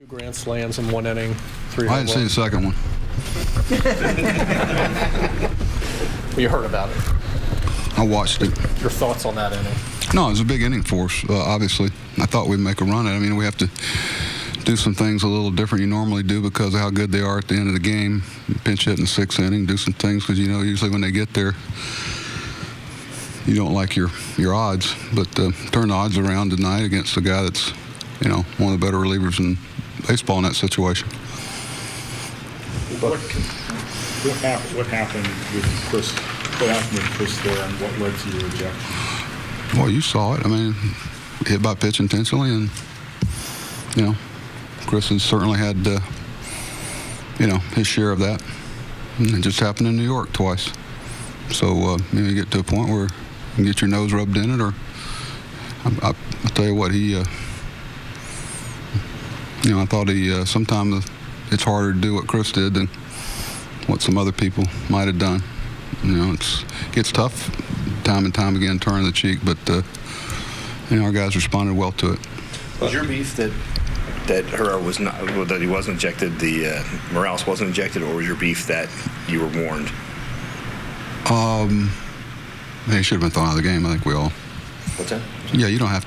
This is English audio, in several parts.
2 grand slams in 1 inning, 3 I didn't see the second one. You heard about it. I watched it. Your thoughts on that inning? No, it was a big inning for us, obviously. I thought we'd make a run at it. I mean, we have to do some things a little different you normally do because of how good they are at the end of the game. Pinch hit in the 6th inning, do some things because, you know, usually when they get there, you don't like your odds. But turn the odds around tonight against a guy that's, you know, one of the better relievers in baseball in that situation. What happened with Chris? What happened with Chris there, and what led to your rejection? Well, you saw it. I mean, hit by pitch intentionally, and you know, Chris has certainly had you know, his share of that. And it just happened in New York twice. So you know, you get to a point where you can get your nose rubbed in it, or I'll tell you what, he. You know, I thought he sometimes it's harder to do what Chris did than what some other people might have done. You know, it gets tough time and time again, turning the cheek, but you know, our guys responded well to it. Was your beef that Herrera was not, that he wasn't ejected, the Morales wasn't ejected, or was your beef that you were warned? He should have been thrown out of the game. I think we all. What's that? Yeah, you don't have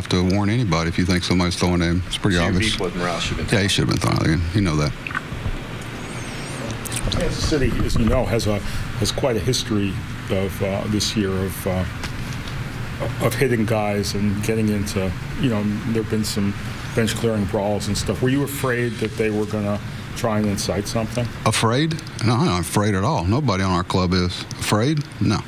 to warn anybody if you think somebody's throwing at him. It's pretty obvious. Your beef with Morales should have been. Yeah, he should have been thrown out of the game. You know that. Kansas City, as you know, has quite a history of this year of hitting guys and getting into, you know, there have been some bench clearing brawls and stuff. Were you afraid that they were going to try and incite something? Afraid? No, I'm not afraid at all. Nobody on our club is. Afraid? No.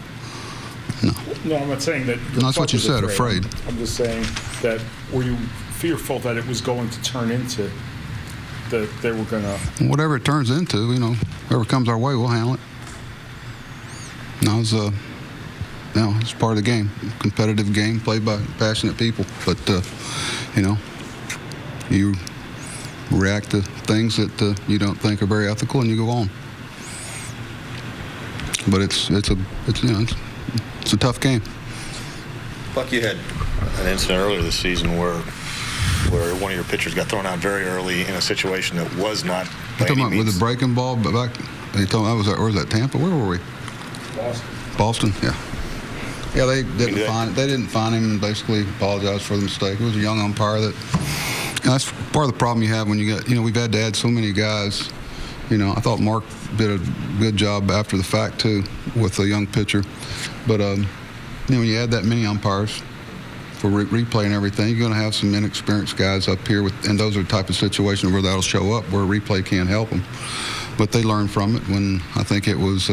No. No, I'm not saying that. No, that's what you said, afraid. I'm just saying that were you fearful that it was going to turn into that they were going to. Whatever it turns into, you know, whatever comes our way, we'll handle it. No, it's it's part of the game. Competitive game played by passionate people. But you know, you react to things that you don't think are very ethical, and you go on. But it's you know, it's a tough game. Buck, you had an incident earlier this season where one of your pitchers got thrown out very early in a situation that was not by any means. With the breaking ball, but back, they told me where was that, Tampa? Where were we? Boston, yeah. Yeah, they didn't find him and basically apologized for the mistake. It was a young umpire that, you know, that's part of the problem you have when you get, you know, we've had to add so many guys. You know, I thought Mark did a good job after the fact, too, with a young pitcher. But, you know, when you add that many umpires for replay and everything, you're going to have some inexperienced guys up here, and those are the type of situations where that'll show up, where replay can't help them. But they learned from it when, I think it was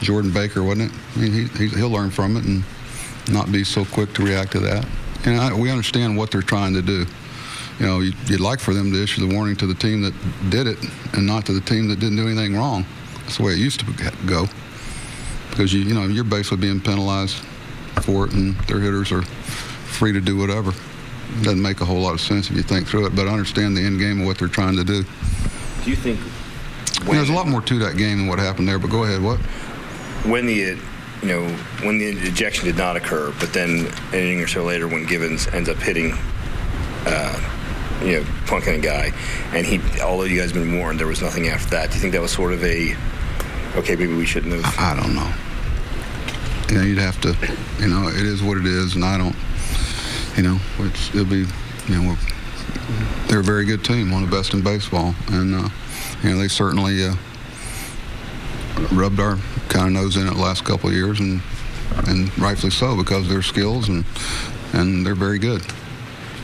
Jordan Baker, wasn't it? I mean, he'll learn from it and not be so quick to react to that. And we understand what they're trying to do. You know, you'd like for them to issue the warning to the team that did it and not to the team that didn't do anything wrong. That's the way it used to go. Because, you know, you're basically being penalized for it, and their hitters are free to do whatever. It doesn't make a whole lot of sense if you think through it, but I understand the end game of what they're trying to do. Do you think... You know, there's a lot more to that game than what happened there, but go ahead, what? When the ejection did not occur, but then an inning or so later when Gibbons ends up hitting, you know, plunking a guy, and although you guys have been warned, there was nothing after that. Do you think that was sort of okay, maybe we shouldn't have? I don't know. You know, you'd have to, you know, it is what it is, and I don't, you know, it'll be, you know, they're a very good team, one of the best in baseball, and, you know, they certainly rubbed our kind of nose in it the last couple of years, and rightfully so, because of their skills, and they're very good.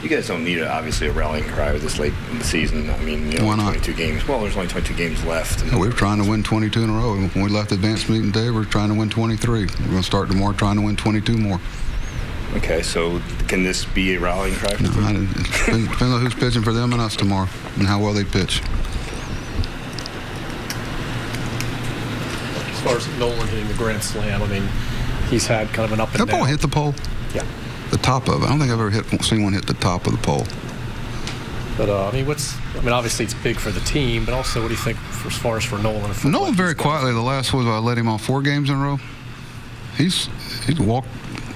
You guys don't need, obviously, a rallying cry this late in the season. I mean, you know, why not? 22 games. Well, there's only 22 games left. Yeah, we were trying to win 22 in a row. When we left the advanced meeting today, we were trying to win 23. We're going to start tomorrow trying to win 22 more. Okay, so can this be a rallying cry? No, it depends on who's pitching for them and us tomorrow, and how well they pitch. As far as Nolan hitting the grand slam, I mean, he's had kind of an up and down. That ball hit the pole? Yeah. The top of it. I don't think I've ever seen one hit the top of the pole. But, I mean, obviously it's big for the team, but also what do you think as far as for Nolan? Nolan very quietly, the last was I let him off 4 games in a row. He's walked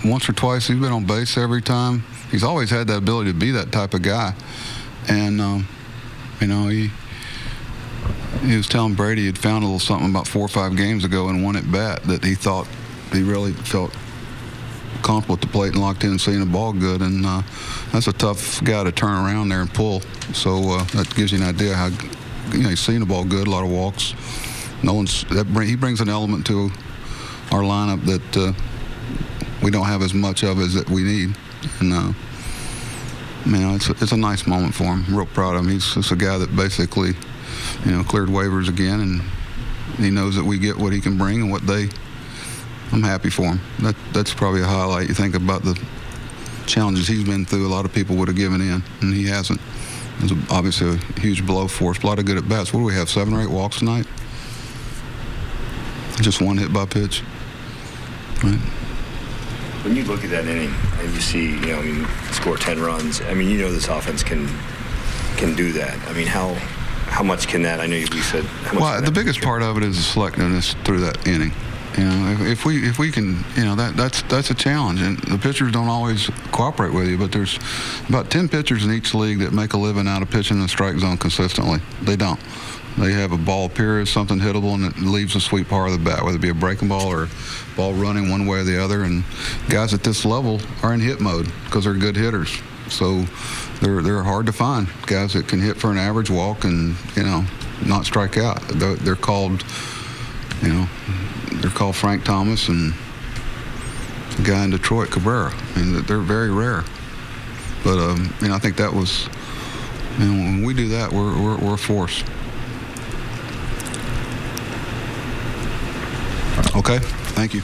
once or twice. He's been on base every time. He's always had that ability to be that type of guy. And You know, he was telling Brady he'd found a little something about 4 or 5 games ago in one at bat that he thought he really felt comfortable at the plate and locked in and seeing the ball good, and that's a tough guy to turn around there and pull. So that gives you an idea how, you know, he's seeing the ball good, a lot of walks. He brings an element to our lineup that we don't have as much of as that we need, and it's a nice moment for him. I'm real proud of him. He's just a guy that basically, you know, cleared waivers again, and he knows that we get what he can bring and what they. I'm happy for him. That's probably a highlight. You think about the challenges he's been through. A lot of people would have given in, and he hasn't. It's obviously a huge blow for us. A lot of good at bats. What do we have? 7 or 8 walks tonight? Just 1 hit by pitch. Right. When you look at that inning and you see, you know, I mean, score 10 runs. I mean, you know, this offense can do that. I mean, how much can that? I know we said. Well, the biggest part of it is the selectiveness through that inning. You know, if we can, you know, that's a challenge, and the pitchers don't always cooperate with you. But there's about 10 pitchers in each league that make a living out of pitching in the strike zone consistently. They don't. They have a ball appear as something hittable, and it leaves a sweet part of the bat, whether it be a breaking ball or ball running one way or the other. And guys at this level are in hit mode because they're good hitters. So they're hard to find. Guys that can hit for an average walk and, you know, not strike out. They're called, you know. They're called Frank Thomas and the guy in Detroit, Cabrera. And they're very rare. But you know, I think that was, you know, when we do that, we're a force. Okay, thank you.